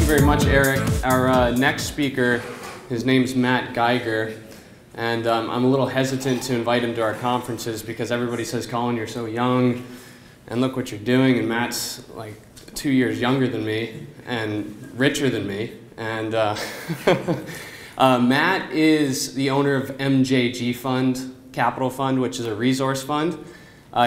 you very much, Eric. Our next speaker, his name's Matt Geiger, and I'm a little hesitant to invite him to our conferences because everybody says, Colin, you're so young, and look what you're doing, and Matt's like 2 years younger than me and richer than me. And Matt is the owner of MJG Fund, Capital Fund, which is a resource fund.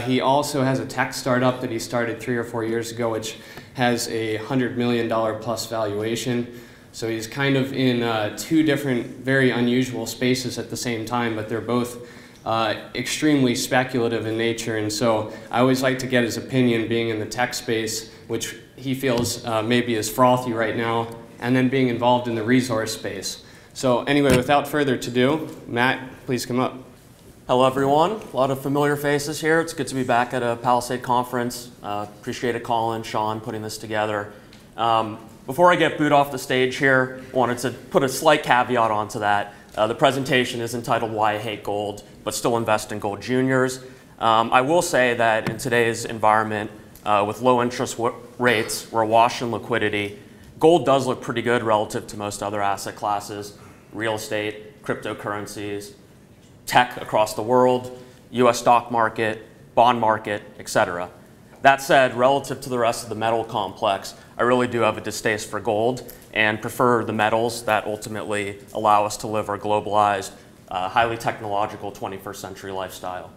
He also has a tech startup that he started 3 or 4 years ago, which has a $100 million plus valuation. So he's kind of in 2 different, very unusual spaces at the same time, but they're both extremely speculative in nature. And so I always like to get his opinion, being in the tech space, which he feels maybe is frothy right now, and then being involved in the resource space. So anyway, without further ado, Matt, please come up. Hello, everyone. A lot of familiar faces here. It's good to be back at a Palisade conference. Appreciate it, Colin, Sean, putting this together. Before I get booed off the stage here, I wanted to put a slight caveat onto that. The presentation is entitled Why I Hate Gold, but Still Invest in Gold Juniors. I will say that in today's environment, with low interest rates, we're awash in liquidity, gold does look pretty good relative to most other asset classes, real estate, cryptocurrencies, tech across the world, US stock market, bond market, etc. That said, relative to the rest of the metal complex, I really do have a distaste for gold and prefer the metals that ultimately allow us to live our globalized, highly technological 21st century lifestyle.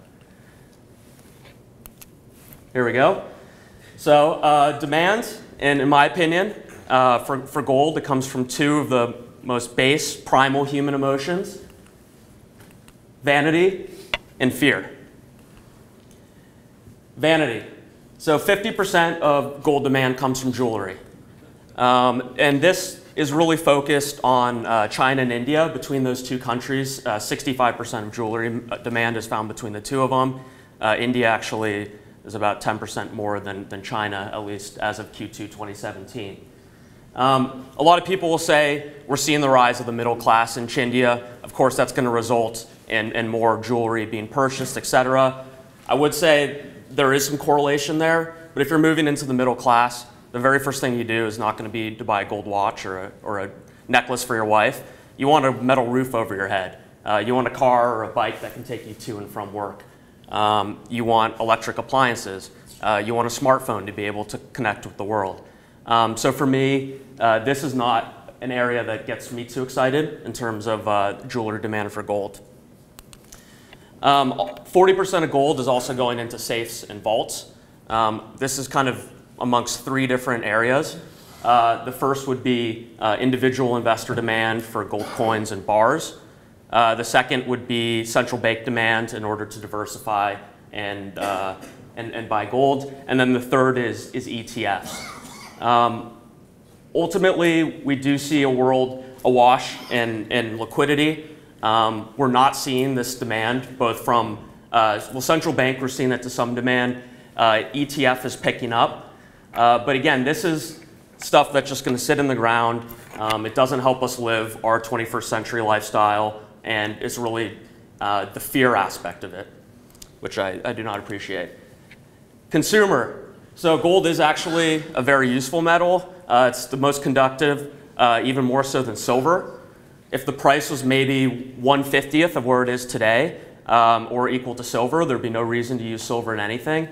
Here we go. So demand, and in my opinion, for gold, it comes from 2 of the most base, primal human emotions: vanity and fear. Vanity. So 50% of gold demand comes from jewelry. And this is really focused on China and India. Between those 2 countries, 65% of jewelry demand is found between the 2 of them. India actually is about 10% more than China, at least as of Q2 2017. A lot of people will say we're seeing the rise of the middle class in India. Of course, that's going to result in more jewelry being purchased, etc. I would say there is some correlation there, but if you're moving into the middle class, the very first thing you do is not going to be to buy a gold watch or a necklace for your wife. You want a metal roof over your head. You want a car or a bike that can take you to and from work. You want electric appliances. You want a smartphone to be able to connect with the world. So for me, this is not an area that gets me too excited in terms of jewelry demand for gold. 40% of gold is also going into safes and vaults. This is kind of amongst 3 different areas. The first would be individual investor demand for gold coins and bars. The second would be central bank demand in order to diversify and buy gold. And then the third is ETFs. Ultimately, we do see a world awash in liquidity. We're not seeing this demand, both from, well, central bank, we're seeing it to some demand. ETF is picking up. But again, this is stuff that's just going to sit in the ground. It doesn't help us live our 21st century lifestyle, and it's really the fear aspect of it, which I do not appreciate. Consumer. So gold is actually a very useful metal. It's the most conductive, even more so than silver. If the price was maybe 1/50th of where it is today, or equal to silver, there'd be no reason to use silver in anything.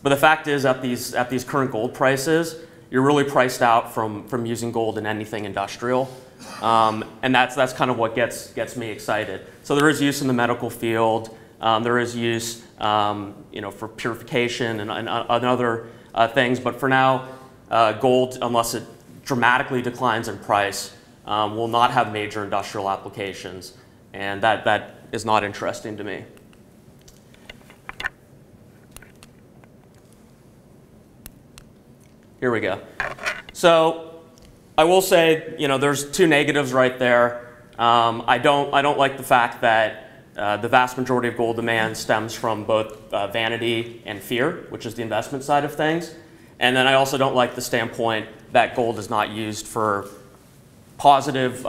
But the fact is, at these current gold prices, you're really priced out from using gold in anything industrial. And that's kind of what gets me excited. So there is use in the medical field. There is use for purification and other things. But for now, gold, unless it dramatically declines in price, will not have major industrial applications. And that is not interesting to me. Here we go. So I will say, there's 2 negatives right there. I don't like the fact that the vast majority of gold demand stems from both vanity and fear, which is the investment side of things. And then I also don't like the standpoint that gold is not used for positive,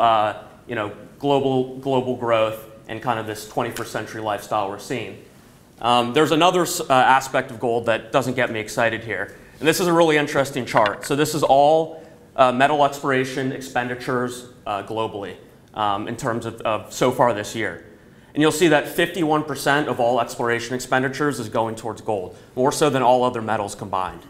global growth and kind of this 21st century lifestyle we're seeing. There's another aspect of gold that doesn't get me excited here. And this is a really interesting chart. So this is all metal exploration expenditures globally in terms of so far this year. And you'll see that 51% of all exploration expenditures is going towards gold, more so than all other metals combined.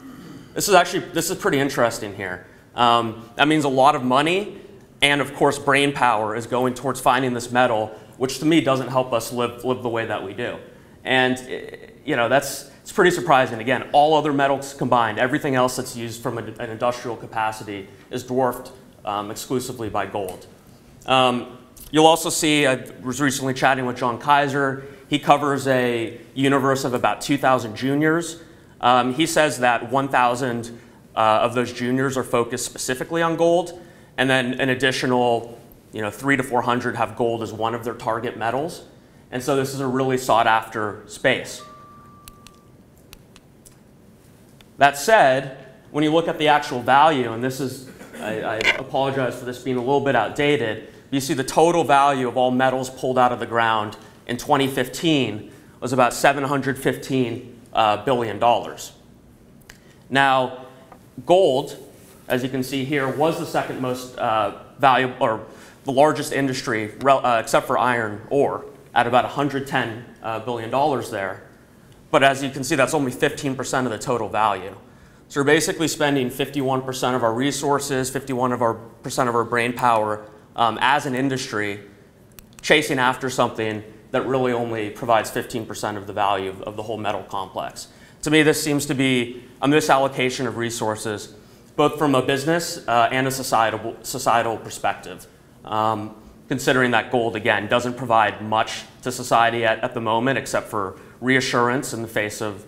This is pretty interesting here. That means a lot of money and, of course, brain power is going towards finding this metal, which to me doesn't help us live the way that we do. And it's pretty surprising. Again, all other metals combined, everything else that's used from an industrial capacity is dwarfed exclusively by gold. You'll also see, I was recently chatting with John Kaiser. He covers a universe of about 2,000 juniors. He says that 1,000 of those juniors are focused specifically on gold, and then an additional 300 to 400 have gold as one of their target metals. And so this is a really sought after space. That said, when you look at the actual value, and this is, I apologize for this being a little bit outdated, you see the total value of all metals pulled out of the ground in 2015 was about $715 billion. Now, gold, as you can see here, was the second most valuable, or the largest industry, except for iron ore, at about $110 billion there. But as you can see, that's only 15% of the total value. So we're basically spending 51% of our resources, 51% of our brain power as an industry chasing after something that really only provides 15% of the value of the whole metal complex. To me, this seems to be a misallocation of resources, both from a business and a societal perspective. Considering that gold, again, doesn't provide much to society at the moment, except for reassurance in the face of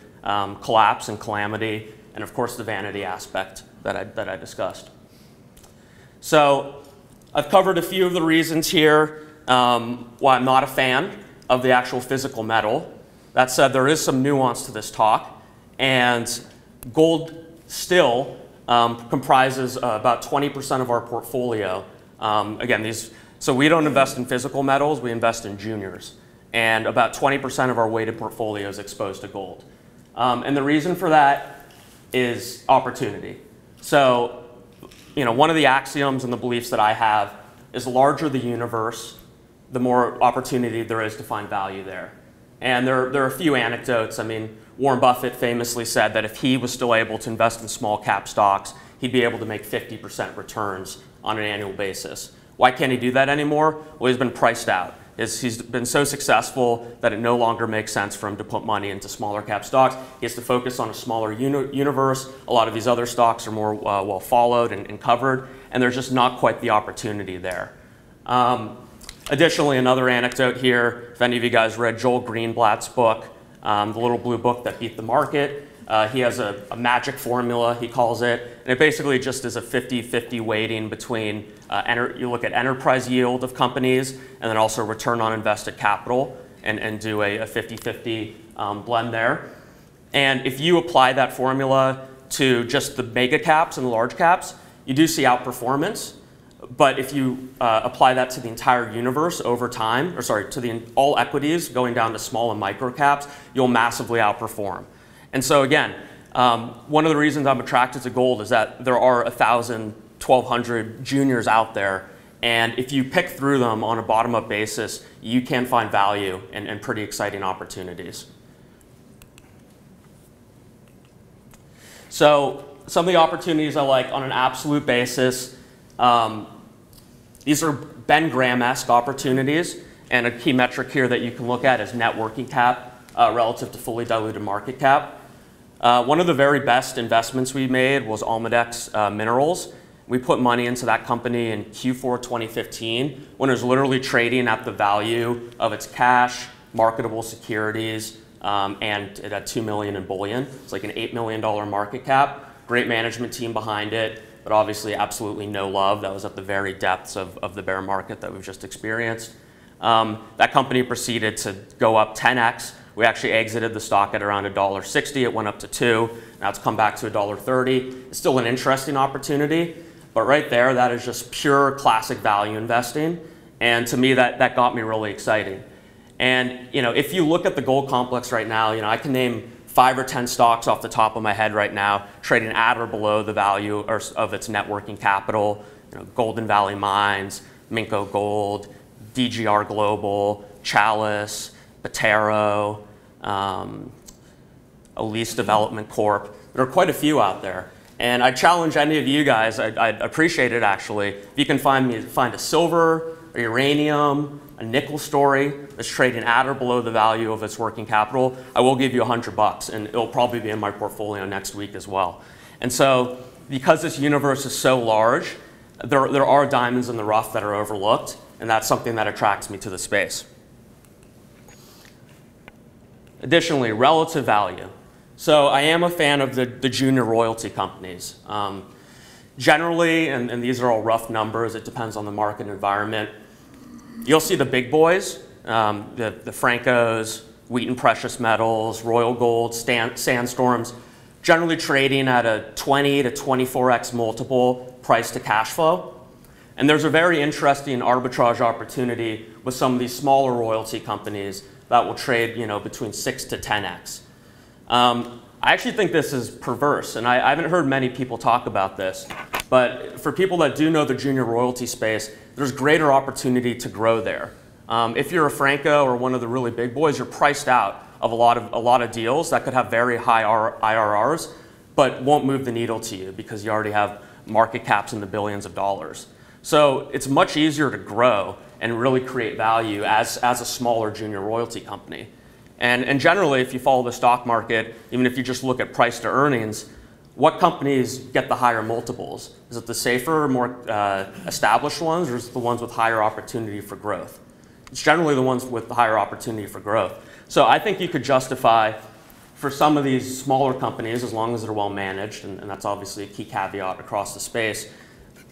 collapse and calamity, and of course the vanity aspect that I discussed. So I've covered a few of the reasons here why I'm not a fan of the actual physical metal. That said, there is some nuance to this talk, and gold still comprises about 20% of our portfolio. Again, so we don't invest in physical metals, we invest in juniors. And about 20% of our weighted portfolio is exposed to gold. And the reason for that is opportunity. So, one of the axioms and the beliefs that I have is the larger the universe, the more opportunity there is to find value there. And there are a few anecdotes. I mean, Warren Buffett famously said that if he was still able to invest in small cap stocks, he'd be able to make 50% returns on an annual basis. Why can't he do that anymore? Well, he's been priced out. He's been so successful that it no longer makes sense for him to put money into smaller cap stocks. He has to focus on a smaller universe. A lot of these other stocks are more well followed and covered, and there's just not quite the opportunity there. Additionally, another anecdote here, if any of you guys read Joel Greenblatt's book, The Little Blue Book That Beat the Market, he has a magic formula, he calls it, and it basically just is a 50-50 weighting between, you look at enterprise yield of companies and then also return on invested capital and do a 50-50 blend there. And if you apply that formula to just the mega caps and the large caps, you do see outperformance. But if you apply that to the entire universe over time, or sorry, to all equities going down to small and micro caps, you'll massively outperform. And so again, one of the reasons I'm attracted to gold is that there are 1,000, 1,200 juniors out there. And if you pick through them on a bottom-up basis, you can find value and pretty exciting opportunities. So some of the opportunities I like on an absolute basis, these are Ben Graham-esque opportunities. And a key metric here that you can look at is net working cap relative to fully diluted market cap. One of the very best investments we made was Almadex Minerals. We put money into that company in Q4 2015 when it was literally trading at the value of its cash, marketable securities, and it had $2 million in bullion. It's like an $8 million market cap. Great management team behind it, but obviously absolutely no love. That was at the very depths of the bear market that we've just experienced. That company proceeded to go up 10x. We actually exited the stock at around $1.60. It went up to $2. Now it's come back to $1.30. It's still an interesting opportunity, but right there, that is just pure classic value investing. And to me, that got me really excited. And if you look at the gold complex right now, I can name 5 or 10 stocks off the top of my head right now, trading at or below the value of its net working capital. You know, Golden Valley Mines, Minco Gold, DGR Global, Chalice, Batero, Elise Development Corp. There are quite a few out there. And I challenge any of you guys, I'd appreciate it actually, if you can find a silver, a uranium, a nickel story that's trading at or below the value of its working capital, I will give you $100, and it'll probably be in my portfolio next week as well. And so, because this universe is so large, there are diamonds in the rough that are overlooked, and that's something that attracts me to the space. Additionally, relative value. So I am a fan of the junior royalty companies. Generally, and these are all rough numbers, it depends on the market environment, you'll see the big boys, the Francos, Wheaton Precious Metals, Royal Gold, Sandstorms, generally trading at a 20 to 24x multiple price to cash flow. And there's a very interesting arbitrage opportunity with some of these smaller royalty companies that will trade, you know, between 6 to 10x. I actually think this is perverse, and I haven't heard many people talk about this, but for people that do know the junior royalty space, there's greater opportunity to grow there. If you're a Franco or one of the really big boys, you're priced out of a lot of deals that could have very high IRRs, but won't move the needle to you because you already have market caps in the billions of dollars. So it's much easier to grow and really create value as a smaller junior royalty company. And generally, if you follow the stock market, even if you just look at price to earnings, what companies get the higher multiples? Is it the safer, more established ones, or is it the ones with higher opportunity for growth? It's generally the ones with the higher opportunity for growth. So I think you could justify for some of these smaller companies, as long as they're well managed, and that's obviously a key caveat across the space,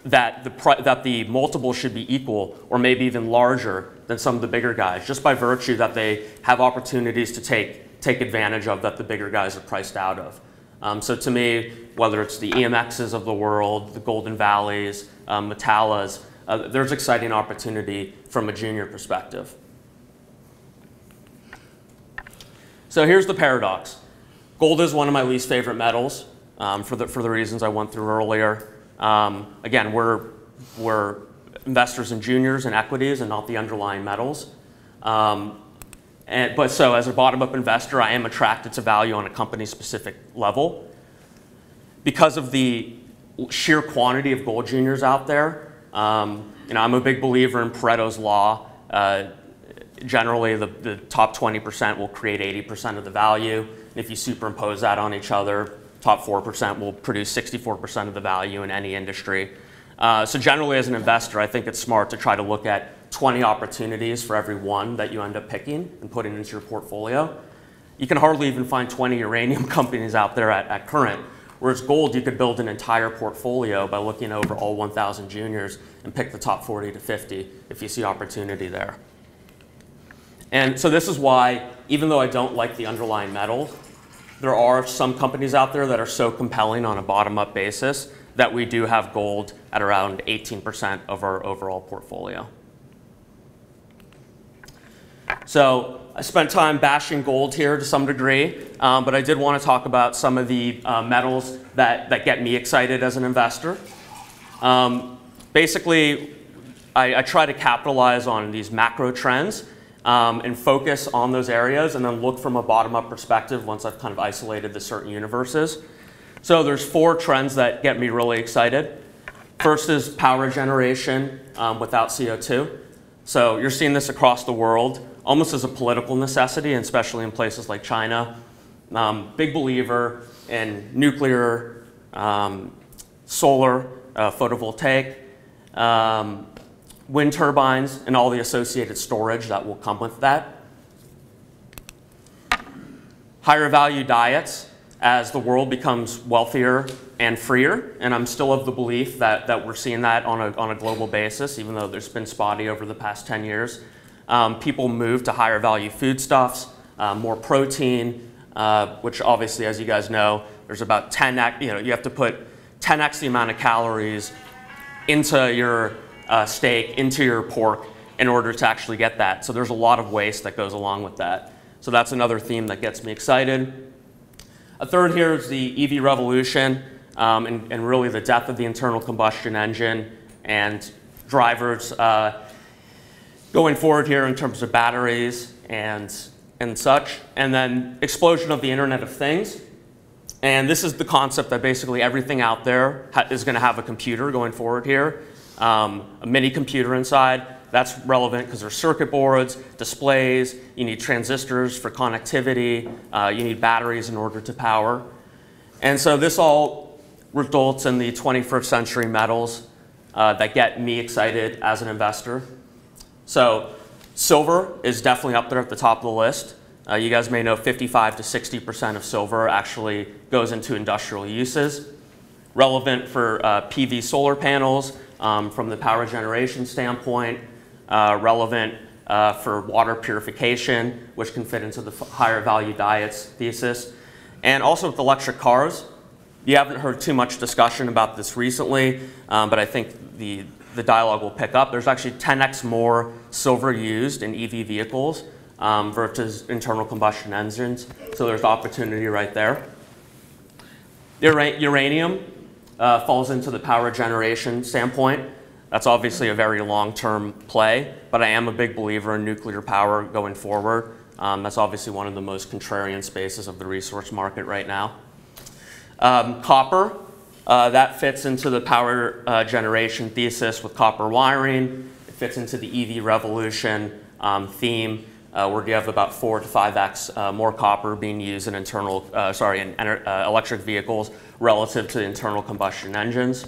that the multiple should be equal or maybe even larger than some of the bigger guys, just by virtue that they have opportunities to take advantage of that the bigger guys are priced out of. So to me, whether it's the EMXs of the world, the Golden Valleys, Metallas, there's exciting opportunity from a junior perspective. So here's the paradox. Gold is one of my least favorite metals for the reasons I went through earlier. Again, we're investors in juniors and equities and not the underlying metals. But so as a bottom-up investor, I am attracted to value on a company-specific level. Because of the sheer quantity of gold juniors out there, I'm a big believer in Pareto's law. Generally, the top 20% will create 80% of the value. And if you superimpose that on each other, top 4% will produce 64% of the value in any industry. So generally, as an investor, I think it's smart to try to look at 20 opportunities for every one that you end up picking and putting into your portfolio. You can hardly even find 20 uranium companies out there at current, whereas gold, you could build an entire portfolio by looking over all 1,000 juniors and pick the top 40 to 50 if you see opportunity there. And so this is why, even though I don't like the underlying metal, there are some companies out there that are so compelling on a bottom-up basis that we do have gold at around 18% of our overall portfolio. So I spent time bashing gold here to some degree, but I did want to talk about some of the metals that get me excited as an investor. Basically, I try to capitalize on these macro trends and focus on those areas and then look from a bottom-up perspective once I've kind of isolated the certain universes. So there's 4 trends that get me really excited. First is power generation without CO2. So you're seeing this across the world, almost as a political necessity, and especially in places like China. Big believer in nuclear, solar, photovoltaic, wind turbines, and all the associated storage that will come with that. Higher value diets as the world becomes wealthier and freer, and I'm still of the belief that we're seeing that on a global basis, even though there's been spotty over the past 10 years. People move to higher value foodstuffs, more protein, which obviously, as you guys know, there's about 10x, you have to put 10x the amount of calories into your steak, into your pork, in order to actually get that. So there's a lot of waste that goes along with that. So that's another theme that gets me excited. A third here is the EV revolution and really the death of the internal combustion engine and drivers going forward here in terms of batteries and such. And then explosion of the Internet of Things. And this is the concept that basically everything out there is going to have a computer going forward here, a mini computer inside. That's relevant because there's circuit boards, displays, you need transistors for connectivity, you need batteries in order to power. And so this all results in the 21st century metals that get me excited as an investor. So silver is definitely up there at the top of the list. You guys may know 55 to 60% of silver actually goes into industrial uses. Relevant for PV solar panels from the power generation standpoint. Relevant for water purification, which can fit into the higher value diets thesis. And also with electric cars. You haven't heard too much discussion about this recently, but I think the dialogue will pick up. There's actually 10x more silver used in EV vehicles versus internal combustion engines, so there's opportunity right there. Uranium falls into the power generation standpoint. That's obviously a very long-term play, but I am a big believer in nuclear power going forward. That's obviously one of the most contrarian spaces of the resource market right now. Copper, that fits into the power generation thesis with copper wiring. It fits into the EV revolution theme, where you have about 4 to 5x more copper being used in electric vehicles relative to internal combustion engines.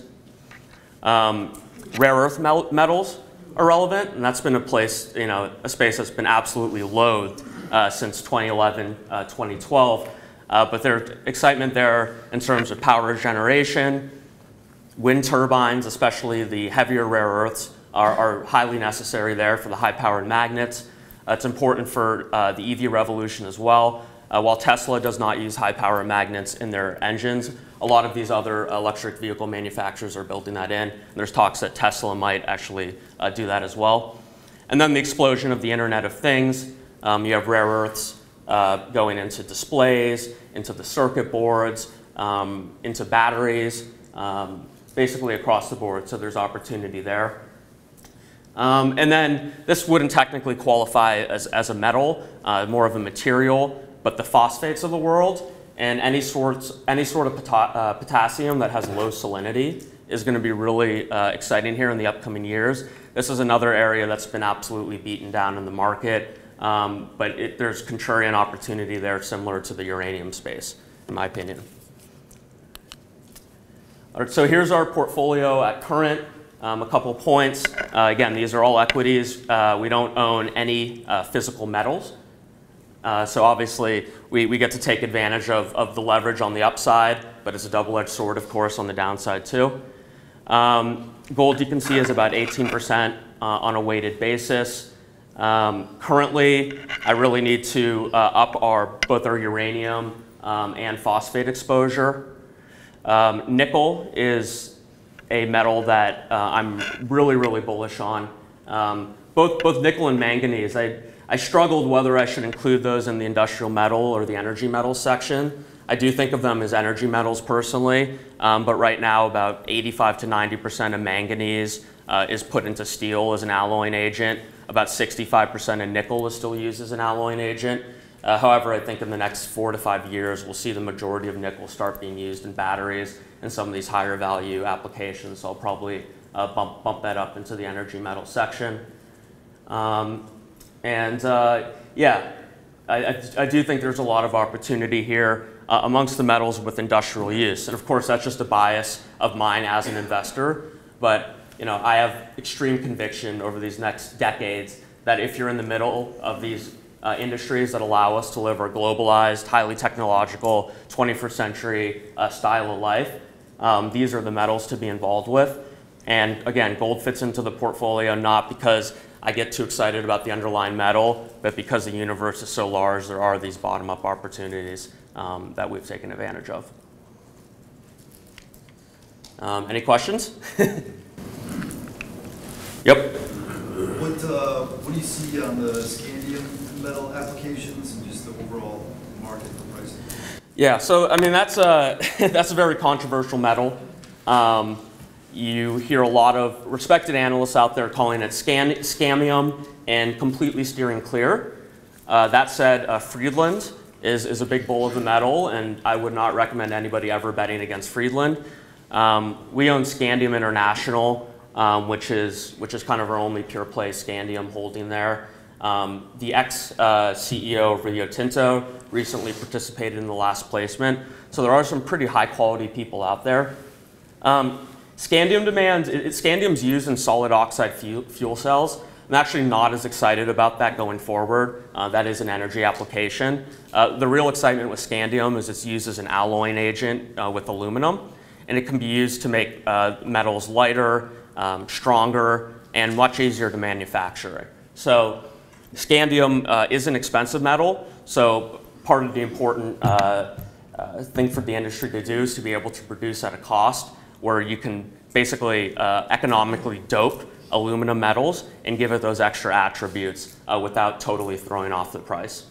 Rare earth metals are relevant, and that's been a place, a space that's been absolutely loathed since 2011, 2012. But there's excitement there in terms of power generation. Wind turbines, especially the heavier rare earths, are highly necessary there for the high-powered magnets. It's important for the EV revolution as well. While Tesla does not use high-power magnets in their engines, a lot of these other electric vehicle manufacturers are building that in. There's talks that Tesla might actually do that as well. And then the explosion of the Internet of Things. You have rare earths going into displays, into the circuit boards, into batteries, basically across the board. So there's opportunity there. And then this wouldn't technically qualify as a metal, more of a material, but the phosphates of the world and any sort of potassium that has low salinity is going to be really exciting here in the upcoming years. This is another area that's been absolutely beaten down in the market, but there's contrarian opportunity there similar to the uranium space, in my opinion. All right, so here's our portfolio at current. A couple points. Again, these are all equities. We don't own any physical metals. So obviously, we get to take advantage of the leverage on the upside, but it's a double-edged sword, of course, on the downside too. Gold, you can see, is about 18% on a weighted basis. Currently, I really need to up both our uranium and phosphate exposure. Nickel is a metal that I'm really, really bullish on. Both nickel and manganese. I struggled whether I should include those in the industrial metal or the energy metals section. I do think of them as energy metals personally, but right now about 85 to 90% of manganese is put into steel as an alloying agent. About 65% of nickel is still used as an alloying agent. However, I think in the next 4 to 5 years, we'll see the majority of nickel start being used in batteries and some of these higher value applications. So I'll probably bump that up into the energy metal section. Yeah, I do think there's a lot of opportunity here amongst the metals with industrial use. And of course, that's just a bias of mine as an investor. But I have extreme conviction over these next decades that if you're in the middle of these industries that allow us to live our globalized, highly technological, 21st century style of life, these are the metals to be involved with. And again, gold fits into the portfolio not because I get too excited about the underlying metal, but because the universe is so large, there are these bottom-up opportunities that we've taken advantage of. Any questions? Yep. What do you see on the scandium metal applications and just the overall market for pricing? Yeah, so I mean that's a that's a very controversial metal. You hear a lot of respected analysts out there calling it scamium and completely steering clear. That said, Friedland is a big bull of the metal, and I would not recommend anybody ever betting against Friedland. We own Scandium International, which is kind of our only pure play scandium holding there. The ex-CEO of Rio Tinto recently participated in the last placement. So there are some pretty high quality people out there. Scandium demand, scandium's used in solid oxide fuel cells. I'm actually not as excited about that going forward. That is an energy application. The real excitement with scandium is it's used as an alloying agent with aluminum, and it can be used to make metals lighter, stronger, and much easier to manufacture. So scandium is an expensive metal, so part of the important thing for the industry to do is to be able to produce at a cost where you can basically economically dope aluminum metals and give it those extra attributes without totally throwing off the price.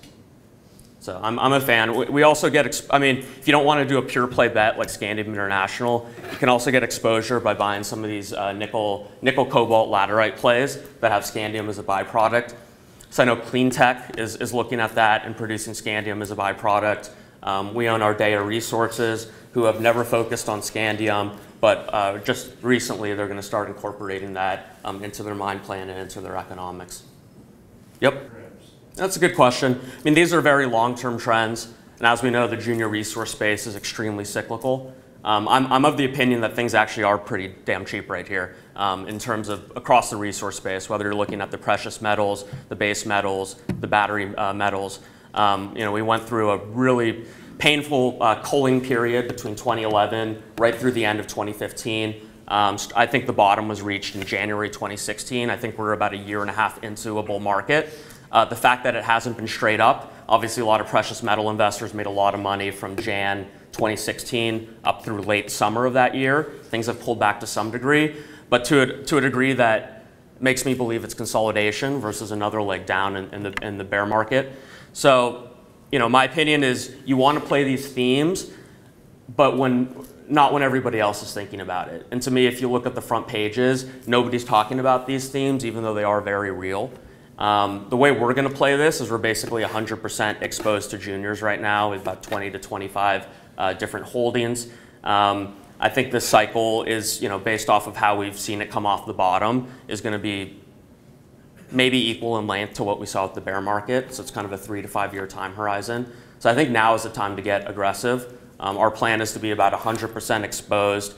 So I'm a fan. We also get, I mean, if you don't want to do a pure play bet like Scandium International, you can also get exposure by buying some of these nickel cobalt laterite plays that have scandium as a byproduct. So I know Clean Tech is looking at that and producing scandium as a byproduct. We own Ardea Resources, who have never focused on scandium, but just recently they're going to start incorporating that into their mine plan and into their economics. Yep, that's a good question. I mean, these are very long-term trends, and as we know, the junior resource space is extremely cyclical. I'm of the opinion that things actually are pretty damn cheap right here in terms of across the resource space, whether you're looking at the precious metals, the base metals, the battery metals. You know, we went through a really painful culling period between 2011 right through the end of 2015. I think the bottom was reached in January 2016. I think we're about a year and a half into a bull market. The fact that it hasn't been straight up, obviously a lot of precious metal investors made a lot of money from Jan 2016 up through late summer of that year. Things have pulled back to some degree, but to a degree that makes me believe it's consolidation versus another leg down in the bear market. So, you know, my opinion is you want to play these themes, but not when everybody else is thinking about it. And to me, if you look at the front pages, nobody's talking about these themes, even though they are very real. The way we're going to play this is we're basically 100% exposed to juniors right now with about 20 to 25 different holdings. I think this cycle is, you know, based off of how we've seen it come off the bottom, is going to be maybe equal in length to what we saw with the bear market. So it's kind of a 3 to 5 year time horizon. So I think now is the time to get aggressive. Our plan is to be about 100% exposed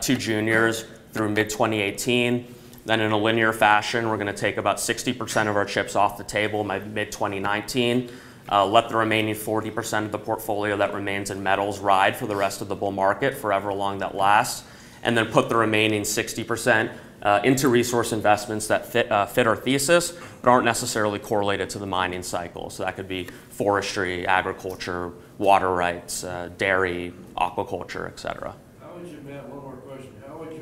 to juniors through mid-2018. Then in a linear fashion, we're going to take about 60% of our chips off the table by mid-2019. Let the remaining 40% of the portfolio that remains in metals ride for the rest of the bull market, forever long that lasts. And then put the remaining 60% into resource investments that fit our thesis, but aren't necessarily correlated to the mining cycle. So that could be forestry, agriculture, water rights, dairy, aquaculture, et cetera. How would you, Matt, one more question. How would you?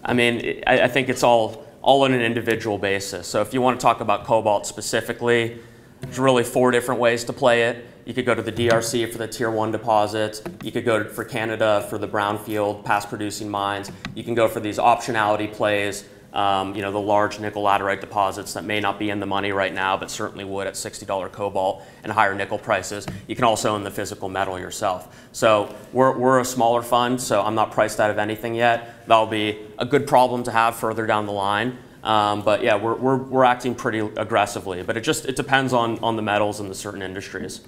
I mean, I think it's all on an individual basis. So if you want to talk about cobalt specifically, there's really 4 different ways to play it. You could go to the DRC for the tier 1 deposits. You could go for Canada for the brownfield, past producing mines. You can go for these optionality plays, you know, the large nickel laterite deposits that may not be in the money right now, but certainly would at $60 cobalt and higher nickel prices. You can also own the physical metal yourself. So we're a smaller fund, so I'm not priced out of anything yet. That'll be a good problem to have further down the line. But yeah, we're acting pretty aggressively, but it depends on the metals and the certain industries.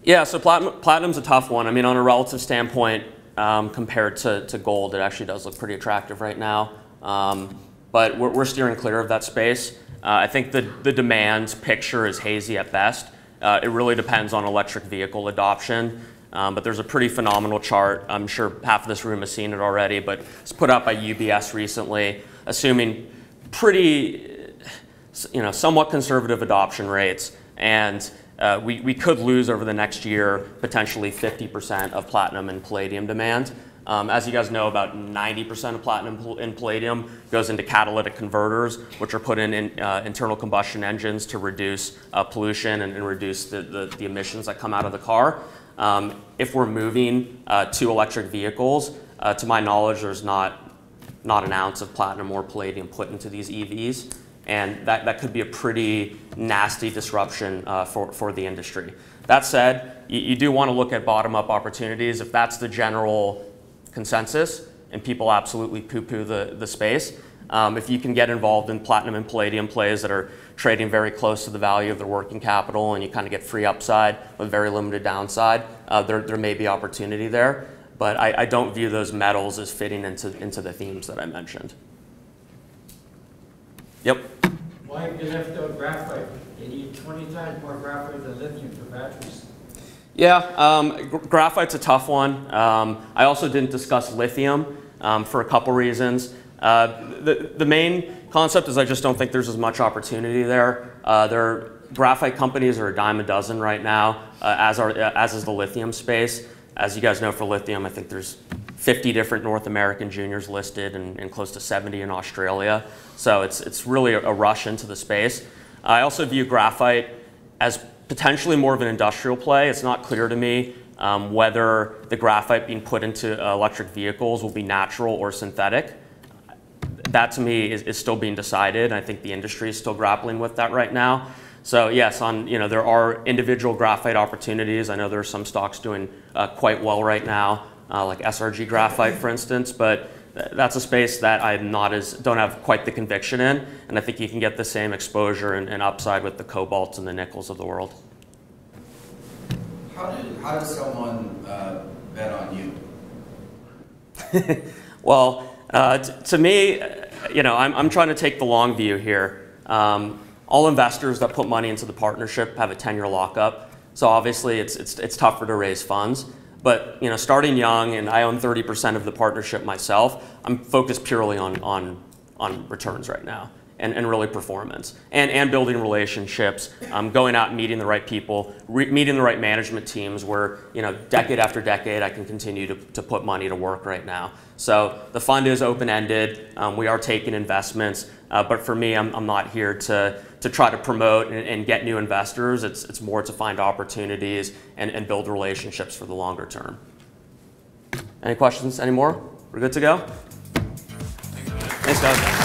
Yeah, so platinum's a tough one. I mean, on a relative standpoint, compared to gold, it actually does look pretty attractive right now. But we're steering clear of that space. I think the demand picture is hazy at best. It really depends on electric vehicle adoption. But there's a pretty phenomenal chart. I'm sure half of this room has seen it already, but it's put out by UBS recently, assuming pretty, you know, somewhat conservative adoption rates. And we could lose over the next year potentially 50% of platinum and palladium demand. As you guys know, about 90% of platinum and palladium goes into catalytic converters, which are put in internal combustion engines to reduce pollution and reduce the emissions that come out of the car. If we're moving to electric vehicles, to my knowledge, there's not an ounce of platinum or palladium put into these EVs. And that could be a pretty nasty disruption for the industry. That said, you do want to look at bottom-up opportunities. If that's the general consensus and people absolutely poo-poo the space, if you can get involved in platinum and palladium plays that are trading very close to the value of their working capital and you kind of get free upside with very limited downside, there may be opportunity there. But I don't view those metals as fitting into the themes that I mentioned. Yep. Why have you left out graphite? You need 20 times more graphite than lithium for batteries. Yeah, graphite's a tough one. I also didn't discuss lithium for a couple reasons. The main concept is I just don't think there's as much opportunity there. Graphite companies are a dime a dozen right now, as is the lithium space. As you guys know, for lithium, I think there's 50 different North American juniors listed and close to 70 in Australia. So it's really a rush into the space. I also view graphite as potentially more of an industrial play. It's not clear to me whether the graphite being put into electric vehicles will be natural or synthetic. That to me is still being decided. I think the industry is still grappling with that right now. So yes, there are individual graphite opportunities. I know there are some stocks doing quite well right now, like SRG Graphite, for instance. But that's a space that don't have quite the conviction in, and I think you can get the same exposure and upside with the cobalts and the nickels of the world. How does someone bet on you? Well, to me, I'm trying to take the long view here. All investors that put money into the partnership have a 10-year lockup, so obviously it's tougher to raise funds. But starting young, and I own 30% of the partnership myself, I'm focused purely on returns right now and really performance and building relationships, going out and meeting the right people, meeting the right management teams where decade after decade I can continue to put money to work right now. So the fund is open-ended. We are taking investments, but for me, I'm not here to try to promote and get new investors. It's more to find opportunities and build relationships for the longer term. Any questions? Any more? We're good to go? Thanks, guys.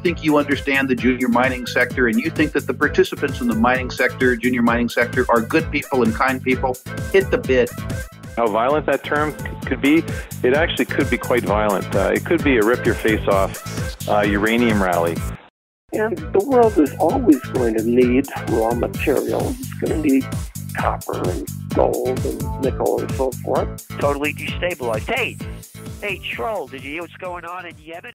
Think you understand the junior mining sector and you think that the participants in the mining sector, junior mining sector, are good people and kind people, hit the bid. How violent that term could be, it actually could be quite violent. It could be a rip your face off uranium rally. And the world is always going to need raw materials. It's going to need copper and gold and nickel and so forth. Totally destabilized. Hey, Troll, did you hear what's going on in Yemen?